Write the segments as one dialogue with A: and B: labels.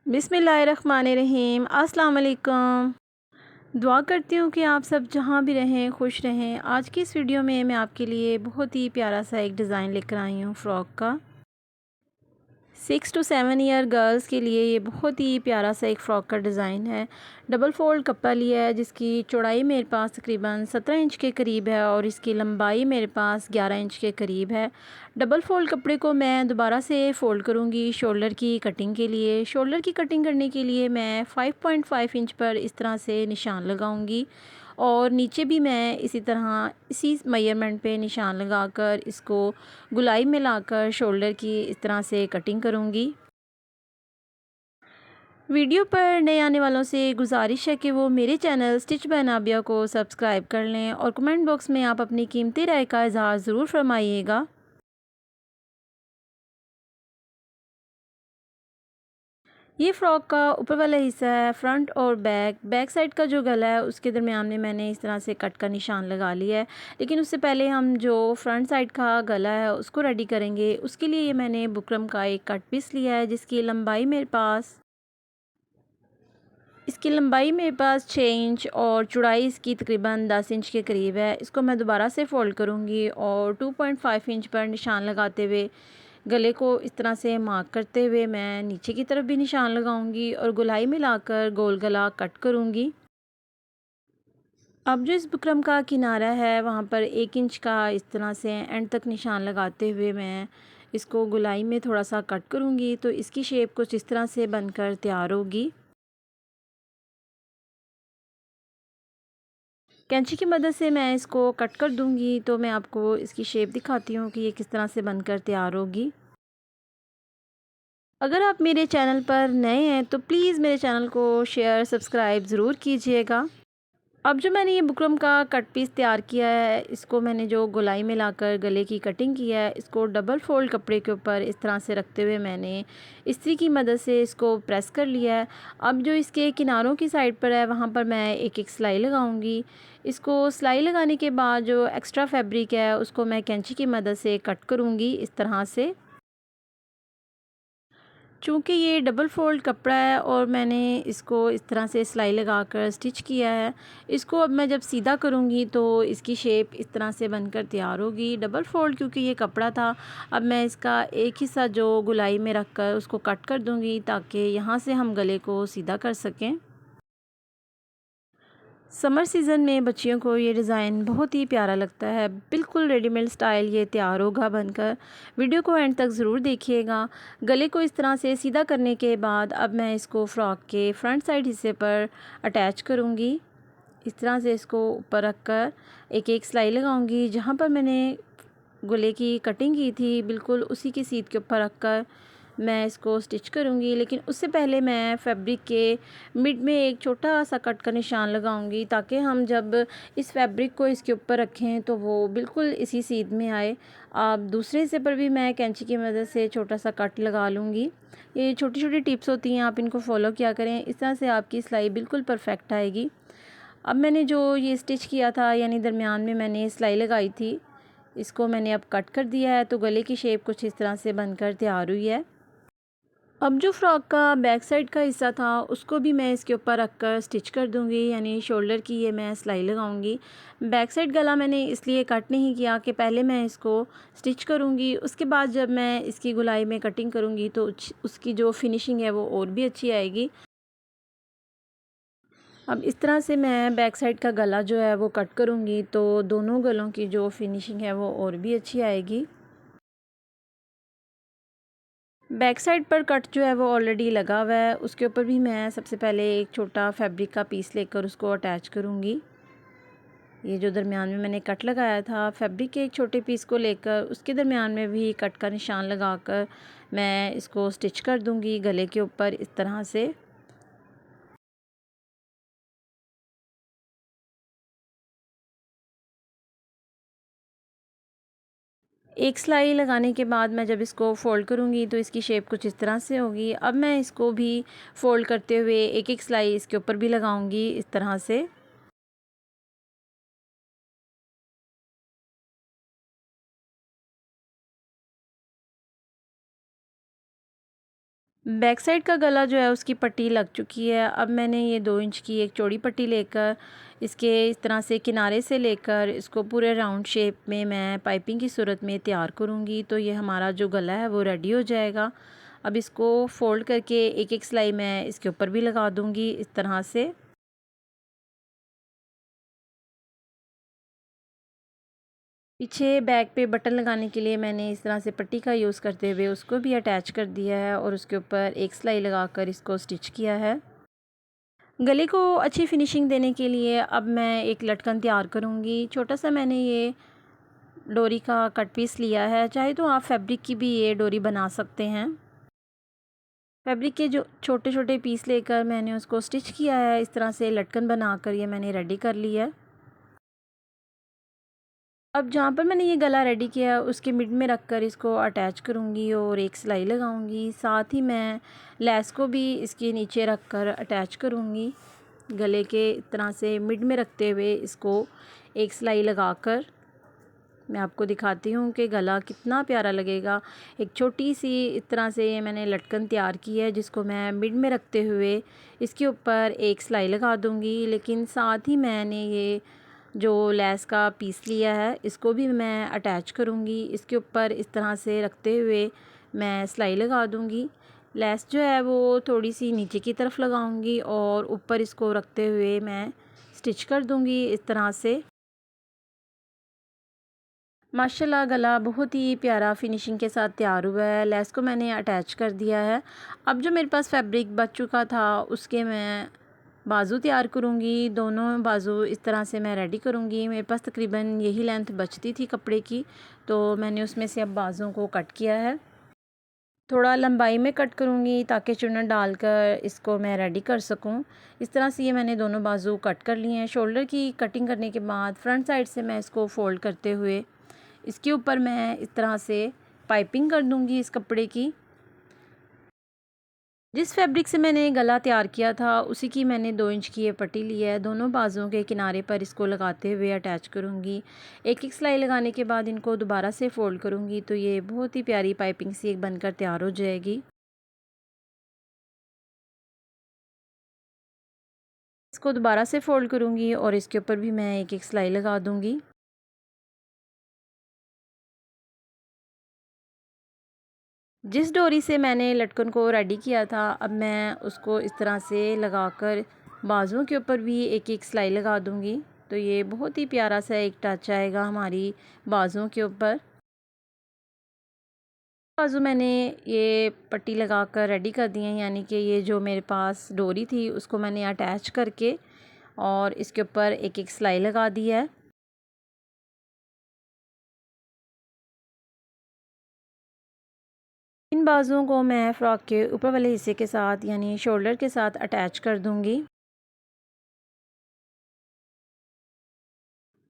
A: बिस्मिल्लाहिर्रहमानिर्रहीम। अस्सलाम वालेकुम। दुआ करती हूँ कि आप सब जहाँ भी रहें खुश रहें। आज की इस वीडियो में मैं आपके लिए बहुत ही प्यारा सा एक डिज़ाइन लेकर आई हूँ फ़्रॉक का। 6 to 7 ईयर गर्ल्स के लिए ये बहुत ही प्यारा सा एक फ़्रॉक का डिज़ाइन है। डबल फ़ोल्ड कपड़ा लिया है जिसकी चौड़ाई मेरे पास तकरीबन 17 इंच के करीब है और इसकी लंबाई मेरे पास 11 इंच के करीब है। डबल फ़ोल्ड कपड़े को मैं दोबारा से फ़ोल्ड करूँगी शोल्डर की कटिंग के लिए। शोल्डर की कटिंग करने के लिए मैं 5.5 इंच पर इस तरह से निशान लगाऊँगी और नीचे भी मैं इसी तरह इसी मेजरमेंट पे निशान लगाकर इसको गुलाई में लाकर शोल्डर की इस तरह से कटिंग करूँगी। वीडियो पर नए आने वालों से गुजारिश है कि वो मेरे चैनल स्टिच बाय नाबिया को सब्सक्राइब कर लें और कमेंट बॉक्स में आप अपनी कीमती राय का इज़हार ज़रूर फरमाइएगा। ये फ़्रॉक का ऊपर वाला हिस्सा है फ्रंट और बैक साइड का जो गला है उसके दरमियान में मैंने इस तरह से कट का निशान लगा लिया है। लेकिन उससे पहले हम जो फ्रंट साइड का गला है उसको रेडी करेंगे। उसके लिए ये मैंने बुकरम का एक कट पीस लिया है जिसकी लंबाई मेरे पास 6 इंच और चौड़ाई इसकी तकरीबन 10 इंच के करीब है। इसको मैं दोबारा से फ़ोल्ड करूँगी और 2.5 इंच पर निशान लगाते हुए गले को इस तरह से मार्क करते हुए मैं नीचे की तरफ भी निशान लगाऊंगी और गोलाई में लाकर गोल गला कट करूंगी। अब जो इस बुकरम का किनारा है वहाँ पर 1 इंच का इस तरह से एंड तक निशान लगाते हुए मैं इसको गोलाई में थोड़ा सा कट करूंगी तो इसकी शेप कुछ इस तरह से बनकर तैयार होगी। कैंची की मदद से मैं इसको कट कर दूंगी तो मैं आपको इसकी शेप दिखाती हूँ कि ये किस तरह से बनकर तैयार होगी। अगर आप मेरे चैनल पर नए हैं तो प्लीज़ मेरे चैनल को शेयर सब्सक्राइब ज़रूर कीजिएगा। अब जो मैंने ये बुकरम का कट पीस तैयार किया है इसको मैंने जो गोलाई में लाकर गले की कटिंग की है इसको डबल फोल्ड कपड़े के ऊपर इस तरह से रखते हुए मैंने इस्त्री की मदद से इसको प्रेस कर लिया है। अब जो इसके किनारों की साइड पर है वहाँ पर मैं एक एक सिलाई लगाऊंगी। इसको सिलाई लगाने के बाद जो एक्स्ट्रा फैब्रिक है उसको मैं कैंची की मदद से कट करूँगी इस तरह से। चूँकि ये डबल फ़ोल्ड कपड़ा है और मैंने इसको इस तरह से सिलाई लगाकर स्टिच किया है, इसको अब मैं जब सीधा करूँगी तो इसकी शेप इस तरह से बनकर तैयार होगी। डबल फ़ोल्ड क्योंकि ये कपड़ा था, अब मैं इसका एक हिस्सा जो गोलाई में रख कर उसको कट कर दूँगी ताकि यहाँ से हम गले को सीधा कर सकें। समर सीज़न में बच्चियों को ये डिज़ाइन बहुत ही प्यारा लगता है। बिल्कुल रेडीमेड स्टाइल ये तैयार होगा बनकर। वीडियो को एंड तक ज़रूर देखिएगा। गले को इस तरह से सीधा करने के बाद अब मैं इसको फ़्रॉक के फ्रंट साइड हिस्से पर अटैच करूँगी। इस तरह से इसको ऊपर रख कर एक एक सिलाई लगाऊँगी। जहाँ पर मैंने गले की कटिंग की थी बिल्कुल उसी की सीध के ऊपर रख कर मैं इसको स्टिच करूँगी। लेकिन उससे पहले मैं फैब्रिक के मिड में एक छोटा सा कट का निशान लगाऊंगी ताकि हम जब इस फैब्रिक को इसके ऊपर रखें तो वो बिल्कुल इसी सीध में आए। आप दूसरे हिस्से पर भी मैं कैंची की मदद से छोटा सा कट लगा लूँगी। ये छोटी छोटी टिप्स होती हैं, आप इनको फॉलो किया करें, इस तरह से आपकी सिलाई बिल्कुल परफेक्ट आएगी। अब मैंने जो ये स्टिच किया था यानी दरमियान में मैंने सिलाई लगाई थी, इसको मैंने अब कट कर दिया है तो गले की शेप कुछ इस तरह से बनकर तैयार हुई है। अब जो फ़्रॉक का बैक साइड का हिस्सा था उसको भी मैं इसके ऊपर रख कर स्टिच कर दूंगी, यानी शोल्डर की ये मैं सिलाई लगाऊंगी। बैक साइड गला मैंने इसलिए कट नहीं किया कि पहले मैं इसको स्टिच करूंगी, उसके बाद जब मैं इसकी गुलाई में कटिंग करूंगी तो उसकी जो फिनिशिंग है वो और भी अच्छी आएगी। अब इस तरह से मैं बैक साइड का गला जो है वो कट करूंगी तो दोनों गलों की जो फिनिशिंग है वो और भी अच्छी आएगी। बैक साइड पर कट जो है वो ऑलरेडी लगा हुआ है, उसके ऊपर भी मैं सबसे पहले एक छोटा फैब्रिक का पीस लेकर उसको अटैच करूँगी। ये जो दरमियान में मैंने कट लगाया था फैब्रिक के एक छोटे पीस को लेकर उसके दरमियान में भी कट का निशान लगाकर मैं इसको स्टिच कर दूँगी गले के ऊपर इस तरह से। एक सिलाई लगाने के बाद मैं जब इसको फ़ोल्ड करूँगी तो इसकी शेप कुछ इस तरह से होगी। अब मैं इसको भी फ़ोल्ड करते हुए एक एक सिलाई इसके ऊपर भी लगाऊँगी इस तरह से। बैक साइड का गला जो है उसकी पट्टी लग चुकी है। अब मैंने ये 2 इंच की एक चौड़ी पट्टी लेकर इसके इस तरह से किनारे से लेकर इसको पूरे राउंड शेप में मैं पाइपिंग की सूरत में तैयार करूँगी। तो ये हमारा जो गला है वो रेडी हो जाएगा। अब इसको फ़ोल्ड करके एक एक सिलाई मैं इसके ऊपर भी लगा दूँगी इस तरह से। पीछे बैक पे बटन लगाने के लिए मैंने इस तरह से पट्टी का यूज़ करते हुए उसको भी अटैच कर दिया है और उसके ऊपर एक सिलाई लगाकर इसको स्टिच किया है। गले को अच्छी फिनिशिंग देने के लिए अब मैं एक लटकन तैयार करूँगी। छोटा सा मैंने ये डोरी का कट पीस लिया है, चाहे तो आप फैब्रिक की भी ये डोरी बना सकते हैं। फैब्रिक के जो छोटे छोटे पीस लेकर मैंने उसको स्टिच किया है। इस तरह से लटकन बनाकर ये मैंने रेडी कर लिया है। अब जहाँ पर मैंने ये गला रेडी किया है उसके मिड में रख कर इसको अटैच करूँगी और एक सिलाई लगाऊँगी। साथ ही मैं लेस को भी इसके नीचे रख कर अटैच करूँगी। गले के इस तरह से मिड में रखते हुए इसको एक सिलाई लगाकर मैं आपको दिखाती हूँ कि गला कितना प्यारा लगेगा। एक छोटी सी इस तरह से ये मैंने लटकन तैयार की है जिसको मैं मिड में रखते हुए इसके ऊपर एक सिलाई लगा दूँगी। लेकिन साथ ही मैंने ये जो लेस का पीस लिया है इसको भी मैं अटैच करूँगी। इसके ऊपर इस तरह से रखते हुए मैं सिलाई लगा दूँगी। लेस जो है वो थोड़ी सी नीचे की तरफ लगाऊँगी और ऊपर इसको रखते हुए मैं स्टिच कर दूँगी इस तरह से। माशाल्लाह गला बहुत ही प्यारा फिनिशिंग के साथ तैयार हुआ है। लेस को मैंने अटैच कर दिया है। अब जो मेरे पास फैब्रिक बच चुका था उसके मैं बाजू तैयार करूँगी। दोनों बाजू इस तरह से मैं रेडी करूँगी। मेरे पास तकरीबन यही लेंथ बचती थी कपड़े की, तो मैंने उसमें से अब बाजुओं को कट किया है। थोड़ा लंबाई में कट करूँगी ताकि चुन्नट डालकर इसको मैं रेडी कर सकूँ। इस तरह से ये मैंने दोनों बाजू कट कर लिए हैं। शोल्डर की कटिंग करने के बाद फ्रंट साइड से मैं इसको फ़ोल्ड करते हुए इसके ऊपर मैं इस तरह से पाइपिंग कर दूँगी इस कपड़े की। जिस फैब्रिक से मैंने गला तैयार किया था उसी की मैंने 2 इंच की ये पट्टी ली है। दोनों बाजुओं के किनारे पर इसको लगाते हुए अटैच करूँगी। एक एक सिलाई लगाने के बाद इनको दोबारा से फ़ोल्ड करूँगी तो ये बहुत ही प्यारी पाइपिंग सी एक बनकर तैयार हो जाएगी। इसको दोबारा से फ़ोल्ड करूँगी और इसके ऊपर भी मैं एक एक सिलाई लगा दूँगी। जिस डोरी से मैंने लटकन को रेडी किया था अब मैं उसको इस तरह से लगाकर बाजुओं के ऊपर भी एक एक सिलाई लगा दूँगी। तो ये बहुत ही प्यारा सा एक टच आएगा हमारी बाजुओं के ऊपर। बाजू मैंने ये पट्टी लगाकर रेडी कर दी है, यानी कि ये जो मेरे पास डोरी थी उसको मैंने अटैच करके और इसके ऊपर एक एक सिलाई लगा दी है। इन बाजुओं को मैं फ़्रॉक के ऊपर वाले हिस्से के साथ यानी शोल्डर के साथ अटैच कर दूंगी।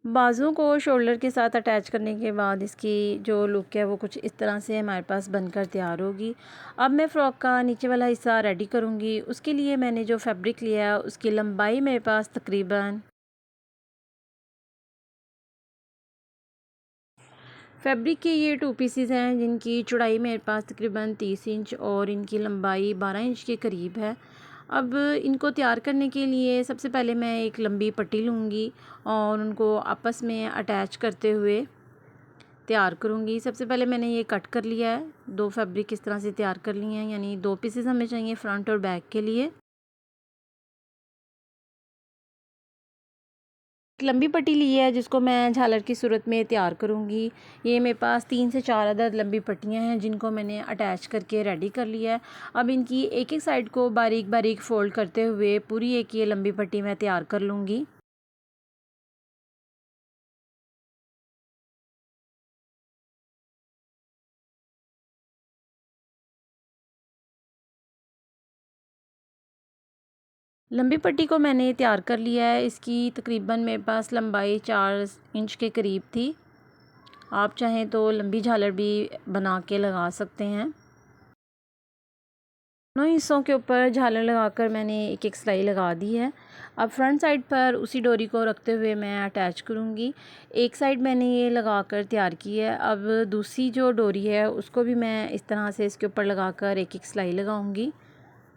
A: बाजुओं को शोल्डर के साथ अटैच करने के बाद इसकी जो लुक है वो कुछ इस तरह से हमारे पास बनकर तैयार होगी। अब मैं फ़्रॉक का नीचे वाला हिस्सा रेडी करूँगी। उसके लिए मैंने जो फैब्रिक लिया है उसकी लंबाई मेरे पास तकरीबन फैब्रिक के ये 2 पीसेस हैं जिनकी चौड़ाई मेरे पास तकरीबन 30 इंच और इनकी लंबाई 12 इंच के करीब है। अब इनको तैयार करने के लिए सबसे पहले मैं एक लंबी पट्टी लूँगी और उनको आपस में अटैच करते हुए तैयार करूँगी। सबसे पहले मैंने ये कट कर लिया है। 2 फैब्रिक इस तरह से तैयार कर लिए हैं, यानी 2 पीसेस हमें चाहिए फ्रंट और बैक के लिए। एक लंबी पट्टी ली है जिसको मैं झालर की सूरत में तैयार करूँगी। ये मेरे पास 3 से 4 अदद लंबी पट्टियाँ हैं जिनको मैंने अटैच करके रेडी कर लिया है। अब इनकी एक एक साइड को बारीक बारीक फ़ोल्ड करते हुए पूरी एक ये लंबी पट्टी मैं तैयार कर लूँगी। लंबी पट्टी को मैंने तैयार कर लिया है। इसकी तकरीबन मेरे पास लंबाई 4 इंच के करीब थी। आप चाहें तो लंबी झालर भी बना के लगा सकते हैं। दोनों हिस्सों के ऊपर झालर लगाकर मैंने एक एक सिलाई लगा दी है। अब फ्रंट साइड पर उसी डोरी को रखते हुए मैं अटैच करूँगी। एक साइड मैंने ये लगाकर तैयार की है। अब दूसरी जो डोरी है उसको भी मैं इस तरह से इसके ऊपर लगाकर एक एक सिलाई लगाऊँगी।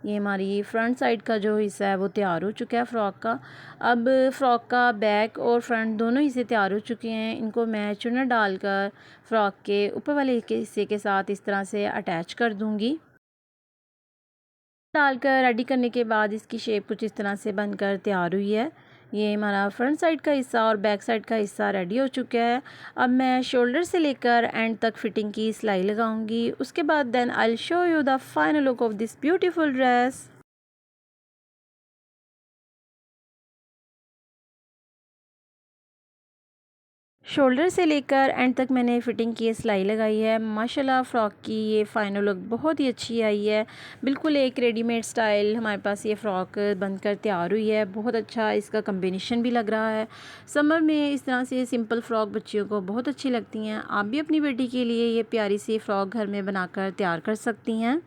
A: ये हमारी फ्रंट साइड का जो हिस्सा है वो तैयार हो चुका है फ़्रॉक का। अब फ़्रॉक का बैक और फ्रंट दोनों हिस्से तैयार हो चुके हैं। इनको मैं चुन्नट डालकर फ़्रॉक के ऊपर वाले हिस्से के साथ इस तरह से अटैच कर दूँगी। डालकर रेडी करने के बाद इसकी शेप कुछ इस तरह से बनकर तैयार हुई है। ये हमारा फ्रंट साइड का हिस्सा और बैक साइड का हिस्सा रेडी हो चुका है। अब मैं शोल्डर से लेकर एंड तक फिटिंग की सिलाई लगाऊंगी। उसके बाद then I will show you the final look of this beautiful dress. Shoulder से लेकर एंड तक मैंने फ़िटिंग की सिलाई लगाई है। माशाल्लाह फ़्रॉक की ये फ़ाइनल लुक बहुत ही अच्छी आई है। बिल्कुल एक रेडीमेड स्टाइल हमारे पास ये फ़्रॉक बनकर तैयार हुई है। बहुत अच्छा इसका कॉम्बिनेशन भी लग रहा है। समर में इस तरह से सिंपल फ़्रॉक बच्चियों को बहुत अच्छी लगती हैं। आप भी अपनी बेटी के लिए ये प्यारी सी फ़्रॉक घर में बनाकर तैयार कर सकती हैं।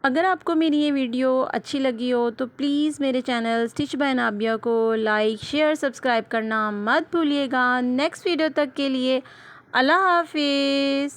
A: अगर आपको मेरी ये वीडियो अच्छी लगी हो तो प्लीज़ मेरे चैनल स्टिच बाय नाबिया को लाइक शेयर सब्सक्राइब करना मत भूलिएगा। नेक्स्ट वीडियो तक के लिए अल्लाह हाफिज़।